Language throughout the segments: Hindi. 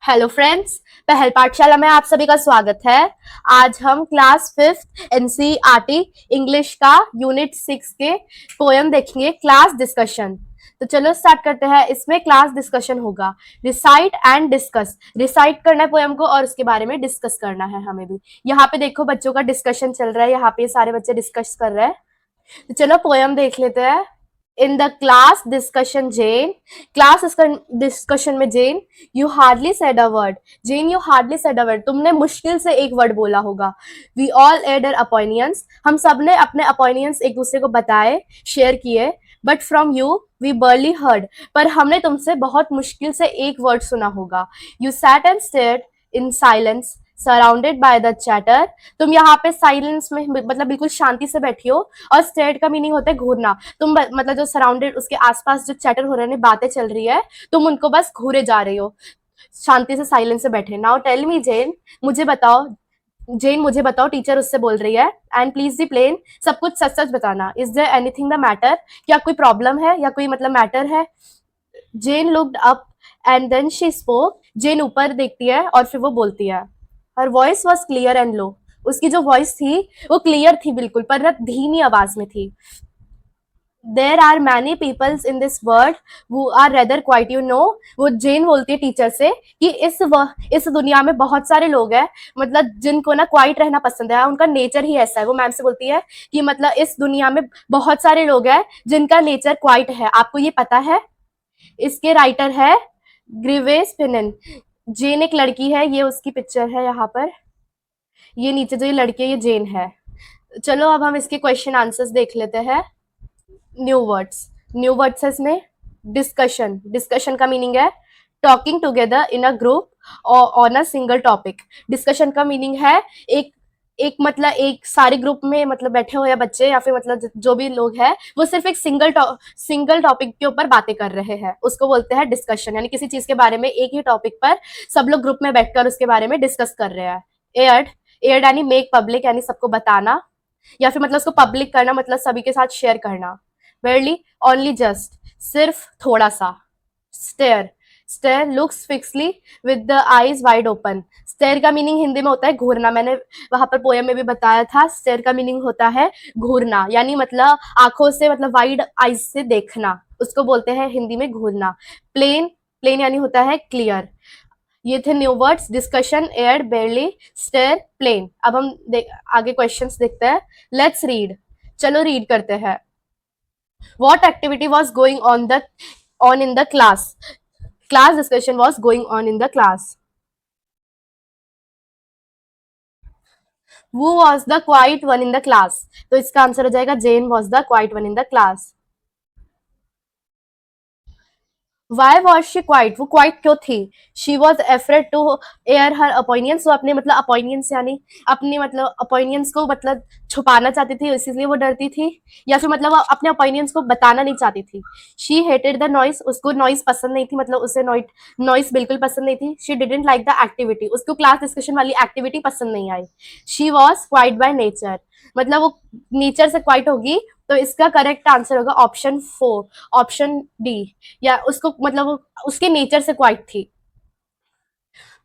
हेलो फ्रेंड्स, पहल पाठशाला में आप सभी का स्वागत है। आज हम क्लास 5th एनसीईआरटी इंग्लिश का यूनिट 6 के पोयम देखेंगे, क्लास डिस्कशन। तो चलो स्टार्ट करते हैं। इसमें क्लास डिस्कशन होगा, रिसाइट एंड डिस्कस। रिसाइट करना है पोयम को और उसके बारे में डिस्कस करना है हमें भी। यहाँ पे देखो बच्चों का डिस्कशन चल रहा है, यहाँ पे सारे बच्चे डिस्कस कर रहे हैं। तो चलो पोयम देख लेते हैं। In the class discussion, discussion में Jane, you hardly said a word. Jane, you hardly said a word. तुमने मुश्किल से एक वर्ड बोला होगा. We all aired our opinions. हम सब ने अपने opinions एक दूसरे को बताए, शेयर किए. But from you, we barely heard. पर हमने तुमसे बहुत मुश्किल से एक वर्ड सुना होगा. You sat and stared in silence, surrounded by the chatter. तुम यहाँ पे साइलेंस में मतलब बिल्कुल शांति से बैठी हो. और स्टेड का मीनिंग होता है घूरना. तुम मतलब जो सराउंडेड उसके आसपास जो चैटर हो रहे हैं, बातें चल रही है, तुम उनको बस घूरे जा रही हो, शांति से साइलेंस से बैठे. नाउ टेल मी जेन, मुझे बताओ. जेन मुझे बताओ, टीचर उससे बोल रही है. एंड प्लीज दी प्लेन, सब कुछ सच सच बताना. Is there anything the matter, क्या कोई प्रॉब्लम है या कोई मतलब मैटर है. Jane looked up and then she spoke. Jane ऊपर देखती है और फिर वो बोलती है. Her voice was clear and low. उसकी जो वॉइस थी वो क्लियर थी बिल्कुल, पर धीमी आवाज में थी. There are many peoples in this world who are rather quiet, you know. वो जेन बोलती है टीचर से कि इस दुनिया में बहुत सारे लोग हैं, मतलब जिनको ना क्वाइट रहना पसंद है, उनका नेचर ही ऐसा है. वो मैम से बोलती है कि मतलब इस दुनिया में बहुत सारे लोग हैं जिनका नेचर क्वाइट है, आपको ये पता है. इसके राइटर है ग्रीवेस फिनन. जेन एक लड़की है, ये उसकी पिक्चर है यहाँ पर. ये नीचे जो ये लड़की है ये जेन है. चलो अब हम इसके क्वेश्चन आंसर्स देख लेते हैं. New words. न्यू वर्ड्स है इसमें. डिस्कशन. डिस्कशन का मीनिंग है talking together in a group on a single topic. Discussion का मीनिंग है एक एक मतलब एक सारे ग्रुप में मतलब बैठे हुए बच्चे या फिर मतलब जो भी लोग हैं वो सिर्फ एक सिंगल टॉपिक के ऊपर बातें कर रहे हैं, उसको बोलते हैं डिस्कशन. यानी किसी चीज के बारे में एक ही टॉपिक पर सब लोग ग्रुप में बैठकर उसके बारे में डिस्कस कर रहे हैं. एयर्ड. एयर्ड यानी मेक पब्लिक, यानी सबको बताना या फिर मतलब उसको पब्लिक करना, मतलब सभी के साथ शेयर करना. वेरली, ओनली जस्ट, सिर्फ थोड़ा सा. Stare. Stare looks fixly with the eyes wide open. Stare का मीनिंग हिंदी में होता है घूरना. मैंने वहां पर पोयम में भी बताया था, स्टेयर का मीनिंग होता है घूरना, यानी मतलब आंखों से मतलब वाइड आईज से देखना, उसको बोलते हैं हिंदी में घूरना. प्लेन. प्लेन यानी होता है क्लियर. ये थे new words. Discussion, air, barely, stair, plane. अब हम आगे क्वेश्चंस देखते हैं. Let's read. चलो रीड करते हैं. What activity was going on in the class? Class discussion was going on in the class. Who was the quiet one in the class? तो इसका आंसर हो जाएगा Jane was the quiet one in the class. Why was she quiet, वो क्वाइट क्यों थी. She was afraid to air her opinions. वो अपने मतलब ओपिनियंस यानी अपने मतलब ओपिनियंस को मतलब छुपाना चाहती थी, इसलिए वो डरती थी, या फिर मतलब वो अपने ओपिनियंस को बताना नहीं चाहती थी. She hated the noise. उसको नॉइस पसंद नहीं थी, मतलब उसे नॉइस बिल्कुल पसंद नहीं थी. She didn't like the activity. उसको क्लास डिस्कशन वाली एक्टिविटी पसंद नहीं आई. She was quiet by nature, मतलब वो नेचर से क्वाइट होगी. तो इसका करेक्ट आंसर होगा ऑप्शन 4, ऑप्शन डी. या उसको मतलब उसके नेचर से क्वाइट थी.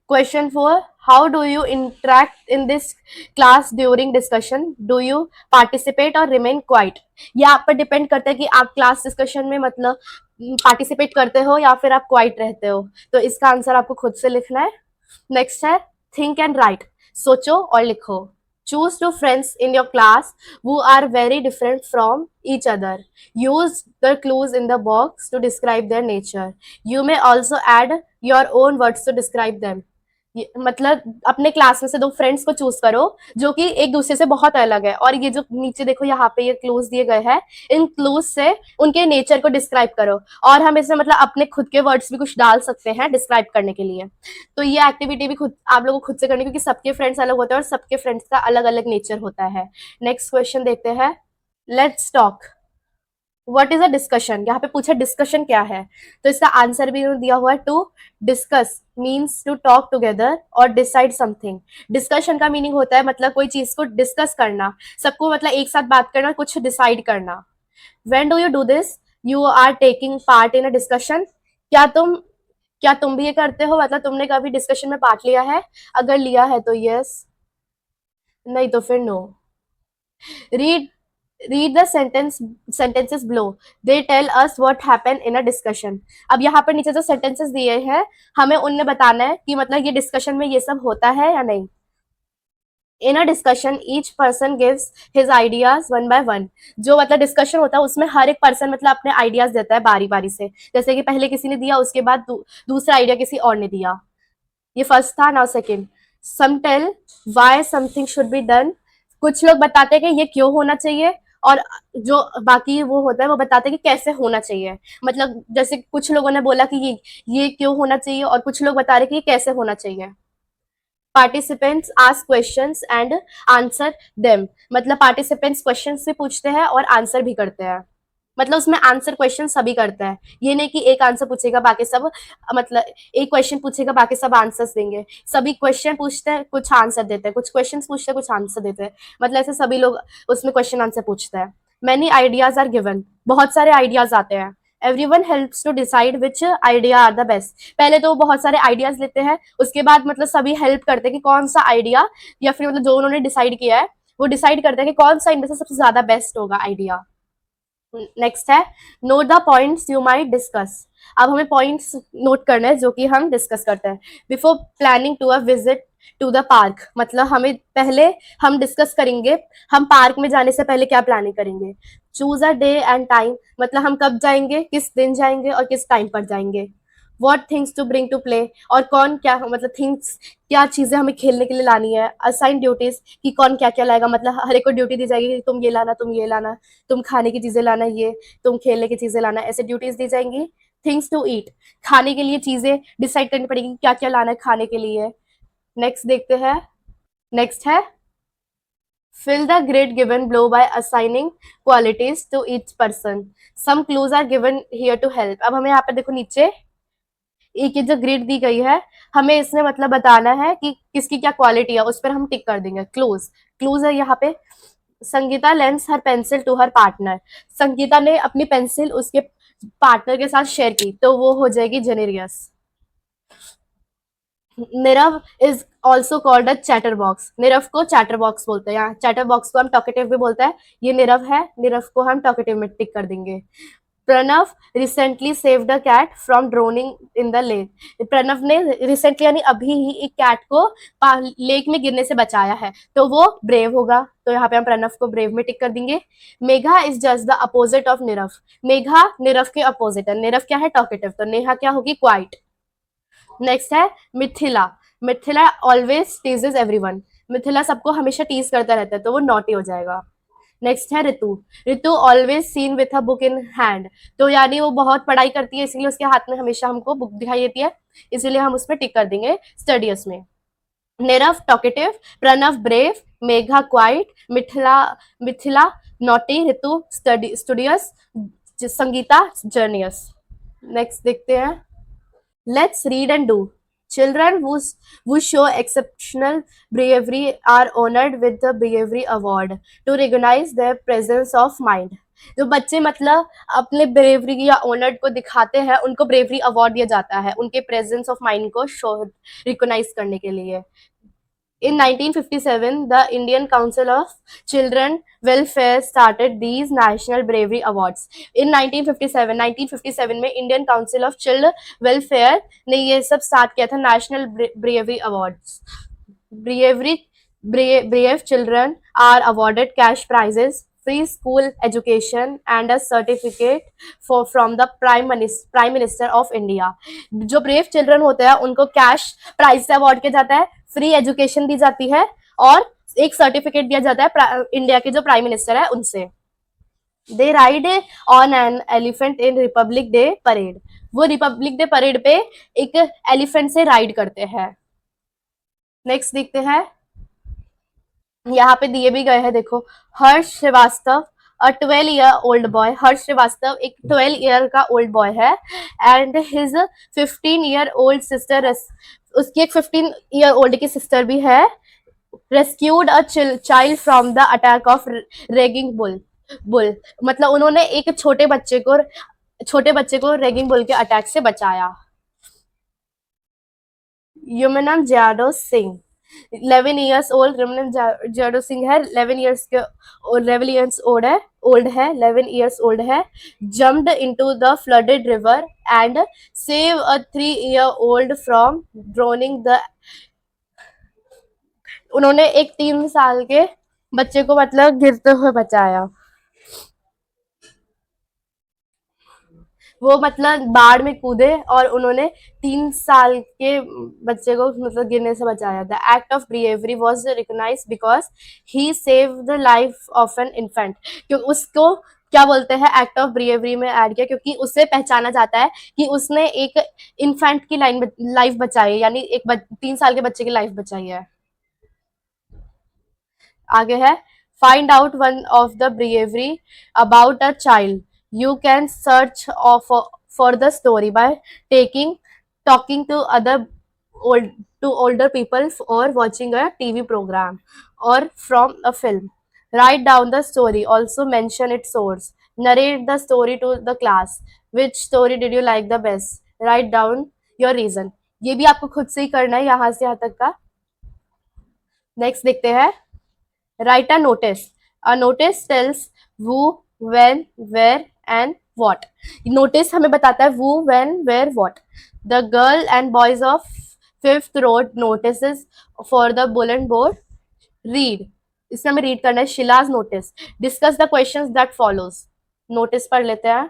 Question 4, how do you interact in this class during discussion. Do you participate or remain quiet. यह आप पर डिपेंड करता है कि आप क्लास डिस्कशन में मतलब पार्टिसिपेट करते हो या फिर आप क्वाइट रहते हो. तो इसका आंसर आपको खुद से लिखना है. नेक्स्ट है थिंक एंड राइट. सोचो और लिखो. Choose two friends in your class who are very different from each other. Use the clues in the box to describe their nature. You may also add your own words to describe them. मतलब अपने क्लास में से दो फ्रेंड्स को चूज करो जो कि एक दूसरे से बहुत अलग है. और ये जो नीचे देखो यहाँ पे ये क्लूज दिए गए हैं, इन क्लूज से उनके नेचर को डिस्क्राइब करो. और हम इसमें मतलब अपने खुद के वर्ड्स भी कुछ डाल सकते हैं डिस्क्राइब करने के लिए. तो ये एक्टिविटी भी खुद आप लोगों को खुद से करनी, क्योंकि सबके फ्रेंड्स अलग होते हैं और सबके फ्रेंड्स का अलग अलग नेचर होता है. नेक्स्ट क्वेश्चन देखते हैं. Let's talk. What is a discussion. यहाँ पे पूछा डिस्कशन क्या है, तो इसका आंसर भी दिया हुआ है. To discuss means to talk together और डिसाइड समथिंग. डिस्कशन का मीनिंग होता है मतलब कोई चीज को डिस्कस करना, सबको मतलब एक साथ बात करना, कुछ डिसाइड करना. When do you do this. You are taking part in a discussion. क्या तुम क्या तुम भी ये करते हो? मतलब तुमने कभी डिस्कशन में पार्ट लिया है? अगर लिया है तो यस, नहीं तो फिर no. Read read the sentences below. They tell us what happened in a discussion. अब यहाँ पर नीचे जो सेंटेंसेस दिए हैं, हमें उनमें बताना है कि मतलब ये डिस्कशन में ये सब होता है या नहीं। In a discussion each person gives his ideas one by one. जो मतलब डिस्कशन होता है उसमें हर एक पर्सन मतलब अपने आइडियाज देता है बारी बारी से, जैसे कि पहले किसी ने दिया, उसके बाद दूसरा आइडिया किसी और ने दिया। ये फर्स्ट था। Now second, some tell why something should be done. कुछ लोग बताते हैं कि ये क्यों होना चाहिए, और जो बाकी वो होता है वो बताते हैं कि कैसे होना चाहिए। मतलब जैसे कुछ लोगों ने बोला कि ये क्यों होना चाहिए, और कुछ लोग बता रहे कि ये कैसे होना चाहिए। Participants ask questions and answer them. मतलब पार्टिसिपेंट्स क्वेश्चन से पूछते हैं और आंसर भी करते हैं। मतलब उसमें आंसर क्वेश्चन सभी करते हैं, ये नहीं कि एक आंसर पूछेगा बाकी सब, मतलब एक क्वेश्चन पूछेगा बाकी सब आंसर्स देंगे। सभी क्वेश्चन पूछते हैं, कुछ आंसर देते हैं, कुछ क्वेश्चन पूछते हैं, कुछ आंसर देते हैं। मतलब ऐसे सभी लोग उसमें क्वेश्चन आंसर पूछते हैं। Many ideas are given. बहुत सारे आइडियाज आते हैं। Everyone helps to decide which idea are the best. पहले तो बहुत सारे आइडियाज लेते हैं, उसके बाद मतलब सभी हेल्प करते हैं कि कौन सा आइडिया, या फिर मतलब जो उन्होंने डिसाइड किया है वो डिसाइड करते हैं कि कौन सा इनमें से सबसे ज्यादा बेस्ट होगा आइडिया। नेक्स्ट है, note the points you might discuss. अब हमें पॉइंट्स नोट करना है जो कि हम डिस्कस करते हैं। Before planning to a visit to the park, मतलब हमें पहले हम डिस्कस करेंगे हम पार्क में जाने से पहले क्या प्लानिंग करेंगे। Choose a day and time, मतलब हम कब जाएंगे, किस दिन जाएंगे और किस टाइम पर जाएंगे। What things to bring to play, और कौन क्या मतलब थिंग्स, क्या चीजें हमें खेलने के लिए लानी है। असाइन ड्यूटीज, कि कौन क्या क्या लाएगा, मतलब हर एक को ड्यूटी दी जाएगी कि तुम ये लाना, तुम ये लाना, तुम खाने की चीजें लाना, ये तुम खेलने की चीजें लाना, ऐसे ड्यूटीज दी जाएंगी। थिंग्स टू ईट, खाने के लिए चीजें डिसाइड करनी पड़ेगी क्या क्या लाना है खाने के लिए। नेक्स्ट देखते हैं। नेक्स्ट है, fill the grid given below by assigning qualities to each person. Some clues are given here to help. अब हमें यहाँ पे देखो नीचे एक ये जो ग्रिड दी गई है, हमें इसमें मतलब बताना है कि किसकी क्या क्वालिटी है, उस पर हम टिक कर देंगे। क्लूज, क्लूज है यहाँ पे। Sangeeta lends her pencil to her partner. Sangeeta ने अपनी पेंसिल उसके पार्टनर के साथ शेयर की, तो वो हो जाएगी generous. Nirav is also called a chatter box. Nirav को चैटर बॉक्स बोलते हैं, यहाँ चैटर बॉक्स को हम टॉकेटिव भी बोलते हैं। ये निरव है, निरव को हम टॉकेटिव में टिक कर देंगे। Pranav recently saved a cat from drowning in the lake. Pranav ने रिसेंटली यानी अभी ही एक कैट को लेक में गिरने से बचाया है, तो वो ब्रेव होगा, तो यहाँ पे हम प्रणव को ब्रेव में टिक कर देंगे। Megha is just the opposite of Nirav. Megha Nirav के अपोजिट है। निरव क्या है, टॉकेटिव, तो नेहा क्या होगी, क्वाइट। नेक्स्ट है Mithila. Mithila always teases everyone. Mithila सबको हमेशा टीज करता रहता है, तो वो नॉटी हो जाएगा। नेक्स्ट है Ritu. Ritu always seen with a book in hand, तो यानी वो बहुत पढ़ाई करती है, इसलिए उसके हाथ में हमेशा हमको बुक दिखाई देती है, इसीलिए हम उसमें टिक कर देंगे स्टडियस में। Nirav talkative, Pranav brave, Megha quiet, Mithila Mithila naughty, Ritu studious, Sangeeta generous. Next देखते हैं। Let's read and do. Children who show exceptional bravery are honored with the Bravery Award to recognize their presence of mind. जो बच्चे मतलब अपने ब्रेवरी या ऑनर्ड को दिखाते हैं, उनको ब्रेवरी अवार्ड दिया जाता है उनके प्रेजेंस ऑफ माइंड को शो रिकॉग्नाइज करने के लिए। In 1957, the Indian Council of Children Welfare started these National Bravery Awards. In 1957 में Indian Council of Child Welfare ने ये सब स्टार्ट किया था, national bravery awards. Bravery brave children are awarded cash prizes, free school education and a certificate from the prime minister of India. जो ब्रेव चिल्ड्रन होते हैं उनको कैश प्राइज से अवार्ड किया जाता है, फ्री एजुकेशन दी जाती है और एक सर्टिफिकेट दिया जाता है इंडिया के जो प्राइम मिनिस्टर है उनसे। They ride on an elephant in republic day parade. वो रिपब्लिक डे परेड पे एक एलिफेंट से राइड करते हैं। नेक्स्ट देखते हैं। यहाँ पे दिए भी गए हैं, देखो। हर्ष श्रीवास्तव अ 12-year-old बॉय। हर्ष श्रीवास्तव एक 12 ईयर का ओल्ड बॉय है, एंड हिज 15-year-old सिस्टर, उसकी एक 15 ईयर ओल्ड की सिस्टर भी है, rescued a child from the attack of raging bull. मतलब उन्होंने एक छोटे बच्चे को रेगिंग बुल के अटैक से बचाया। युमनम जाडो सिंह 11 years old रमन जाडो सिंह है 11 years के 11 years old है 11 years old है jumped into the flooded river and save a 3-year-old from drowning the उन्होंने एक 3 साल के बच्चे को मतलब गिरते हुए बचाया वो मतलब बाढ़ में कूदे और उन्होंने 3 साल के बच्चे को मतलब गिरने से बचाया the act of bravery was recognize because he save the life of an infant क्योंकि उसको क्या बोलते हैं एक्ट ऑफ ब्रेवरी में ऐड किया क्योंकि उसे पहचाना जाता है कि उसने एक इन्फेंट की लाइफ बचाई है यानी एक 3 साल के बच्चे की लाइफ बचाई है आगे है find out one of the bravery about a child you can search for the story by taking talking to other old to older people or watching a TV program or from a film. Write down the story. Also mention its source. Narrate the story to the class. Which story did you like the best? Write down your reason. ये भी आपको खुद से ही करना है यहाँ से यहाँ तक का नेक्स्ट देखते हैं write a notice. A notice tells who, when, where and what. Notice हमें बताता है who, when, where, what. The girl and boys of 5th wrote notices for the bulletin board. Read. इसमें हमें रीड करना है Sheela's notice discuss the questions that follows notice पढ़ लेते हैं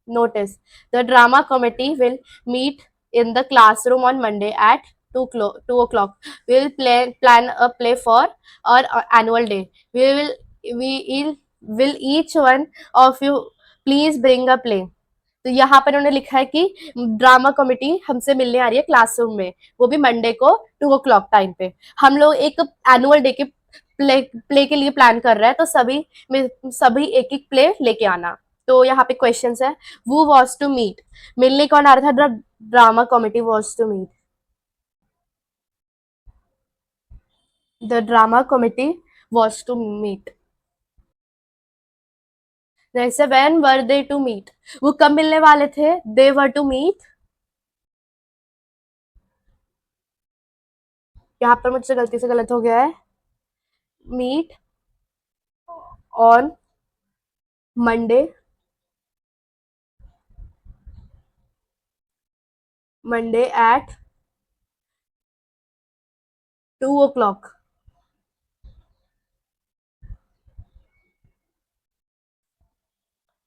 notice the drama committee will meet in the classroom on Monday at 2 o'clock. We will plan a play for our annual day. We will each one of you please bring a play. तो यहाँ पर उन्होंने लिखा है कि ड्रामा कमेटी हमसे मिलने आ रही है क्लासरूम में वो भी मंडे को 2 o'clock टाइम पे हम लोग एक एनुअल डे के प्ले के लिए प्लान कर रहे हैं तो सभी एक एक प्ले लेके आना तो यहाँ पे क्वेश्चन है वो वॉज टू मीट मिलने कौन आ रहा था drama committee was to meet the drama committee was to meet जैसे when were they to meet वो कब मिलने वाले थे दे वर टू मीट यहाँ पर मुझसे गलती से गलत हो गया है meet on Monday at 2 o'clock.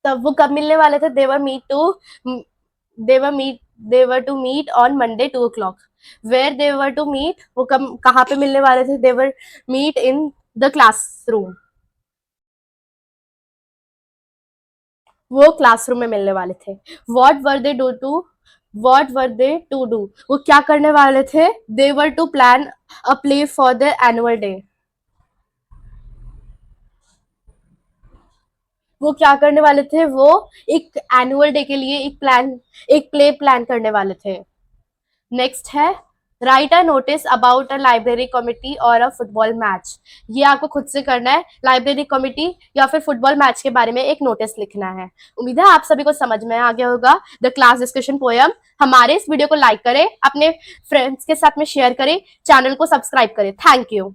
तब वो कब मिलने वाले थे they were to meet on Monday 2 o'clock. Where they were to meet वो कहाँ पे मिलने वाले थे they were meet in the classroom वो क्लासरूम में मिलने वाले थे what were they to do वो क्या करने वाले थे they were to plan a play for the annual day वो क्या करने वाले थे वो एक एनुअल डे के लिए एक प्ले प्लान करने वाले थे नेक्स्ट है right a notice about a library committee और अ फुटबॉल मैच ये आपको खुद से करना है लाइब्रेरी कमिटी या फिर फुटबॉल मैच के बारे में एक नोटिस लिखना है उम्मीद है आप सभी को समझ में आ गया होगा द क्लास डिस्कशन पोएम हमारे इस वीडियो को लाइक करें अपने फ्रेंड्स के साथ में शेयर करें चैनल को सब्सक्राइब करें थैंक यू